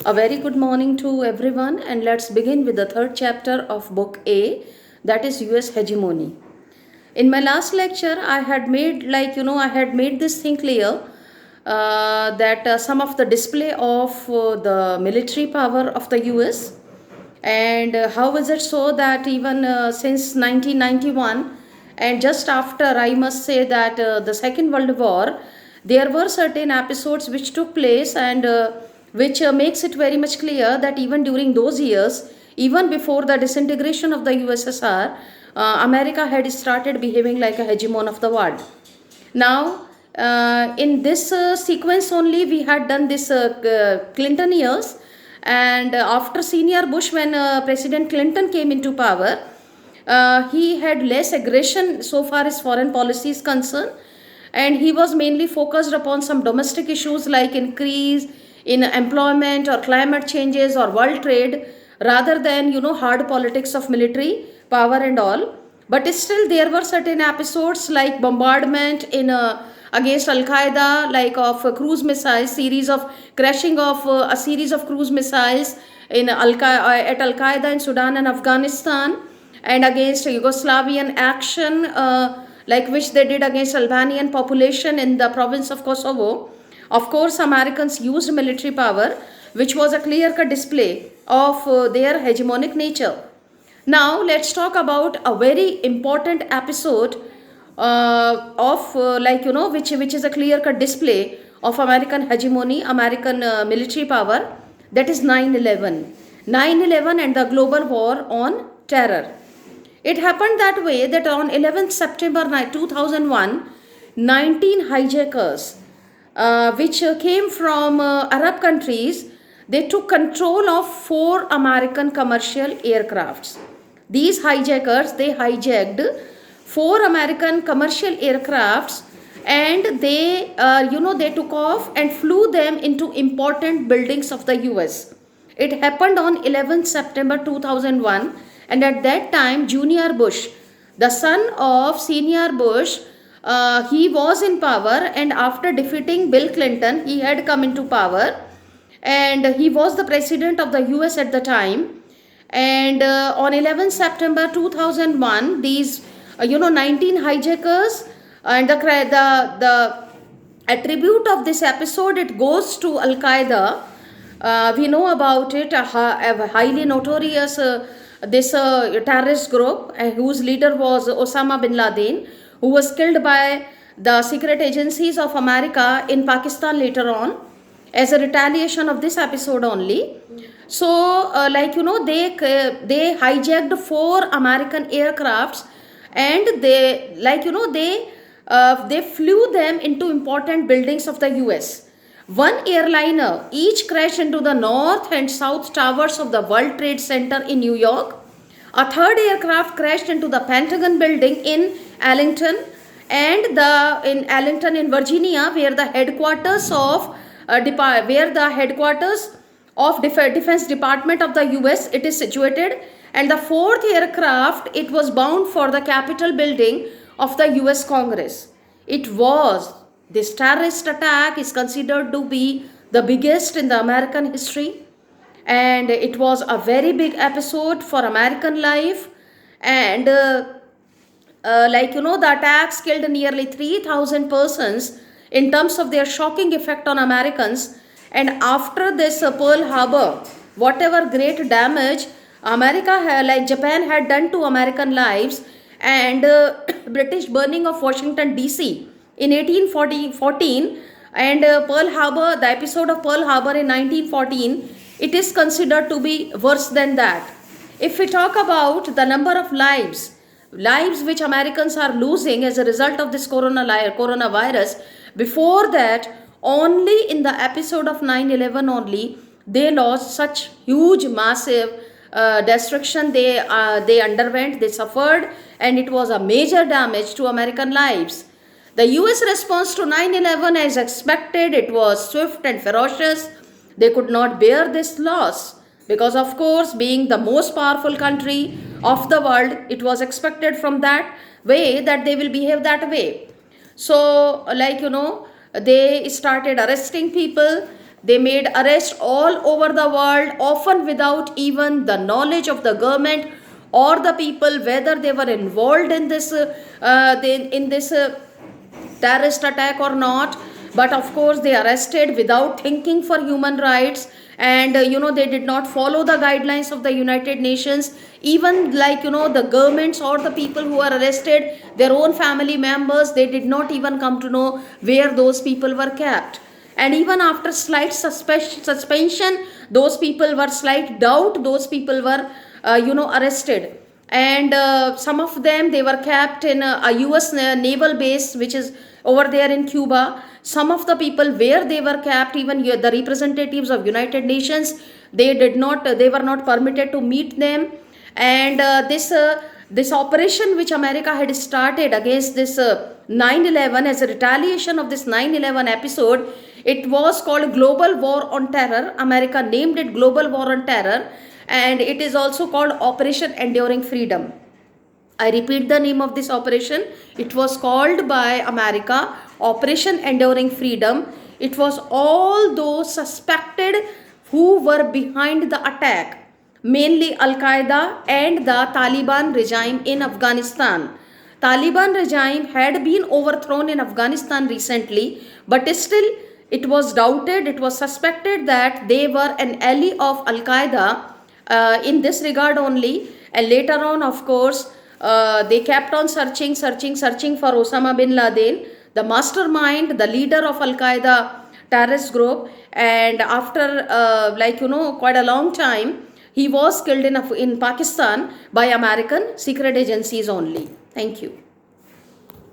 A very good morning to everyone, and let's begin with the third chapter of Book A, that is US Hegemony. In my last lecture, I had made this thing clear that some of the display of the military power of the US, and how is it so that even since 1991 and just after, I must say that the Second World War, there were certain episodes which took place, and which makes it very much clear that even during those years, even before the disintegration of the USSR, America had started behaving like a hegemon of the world. Now, in this sequence only, we had done this Clinton years, and after Senior Bush, when President Clinton came into power, he had less aggression so far as foreign policy is concerned, and he was mainly focused upon some domestic issues like increase in employment or climate changes or world trade, rather than hard politics of military power and all. But still there were certain episodes like bombardment in against Al Qaeda, like of cruise missiles, series of crashing of a series of cruise missiles in at Al Qaeda in Sudan and Afghanistan, and against Yugoslavian action, like which they did against Albanian population in the province of Kosovo. Of course, Americans used military power, which was a clear-cut display of their hegemonic nature. Now, let's talk about a very important episode of which is a clear-cut display of American hegemony, American military power. That is 9/11. 9/11 and the global war on terror. It happened that way that on 11th September 2001, 19 hijackers, which came from Arab countries, they took control of 4 American commercial aircrafts. These hijackers, they hijacked 4 American commercial aircrafts, and they took off and flew them into important buildings of the US. It happened on 11th September 2001, and at that time, Junior Bush, the son of Senior Bush, he was in power, and after defeating Bill Clinton, he had come into power, and he was the president of the US at the time. And on 11th September 2001, these 19 hijackers, and the attribute of this episode, it goes to Al Qaeda. We know about it, a highly notorious this terrorist group, whose leader was Osama bin Laden, who was killed by the secret agencies of America in Pakistan later on as a retaliation of this episode only. So, they hijacked 4 American aircrafts, and they flew them into important buildings of the US. One airliner each crashed into the north and south towers of the World Trade Center in New York. A third aircraft crashed into the Pentagon building in Arlington, and in Arlington in Virginia, where the headquarters of Defense Department of the US it is situated. And the fourth aircraft, it was bound for the Capitol building of the US Congress. This terrorist attack is considered to be the biggest in the American history, and it was a very big episode for American life. And the attacks killed nearly 3,000 persons in terms of their shocking effect on Americans. And after this Pearl Harbor, whatever great damage Japan had done to American lives, and British burning of Washington DC in 1814, and Pearl Harbor, the episode of Pearl Harbor in 1914, it is considered to be worse than that. If we talk about the number of lives which Americans are losing as a result of this coronavirus, before that, only in the episode of 9/11 only, they lost such huge, massive destruction they underwent, they suffered, and it was a major damage to American lives. The US response to 9/11, as expected, it was swift and ferocious. They could not bear this loss because, of course, being the most powerful country of the world, it was expected from that way that they will behave that way. So, they started arresting people, They made arrests all over the world, often without even the knowledge of the government or the people, whether they were involved in this terrorist attack or not. But of course they arrested without thinking for human rights, and they did not follow the guidelines of the United Nations. Even like the governments or the people who are arrested, their own family members, they did not even come to know where those people were kept. And even after slight suspension, those people were slight doubt, those people were arrested. And some of them, they were kept in a US naval base which is over there in Cuba. Some of the people where they were kept, even the representatives of United Nations, they were not permitted to meet them. And this operation which America had started against this 9/11, as a retaliation of this 9/11 episode, it was called Global War on Terror. America named it Global War on Terror, and it is also called Operation Enduring Freedom. I repeat the name of this operation. It was called by America Operation Enduring Freedom. It was all those suspected who were behind the attack, mainly Al-Qaeda and the Taliban regime in Afghanistan. Taliban regime had been overthrown in Afghanistan recently, but still it was doubted, it was suspected that they were an ally of Al-Qaeda in this regard only. And later on, of course, they kept on searching for Osama bin Laden, the mastermind, the leader of Al-Qaeda terrorist group. And after quite a long time, he was killed in Pakistan by American secret agencies only. Thank you.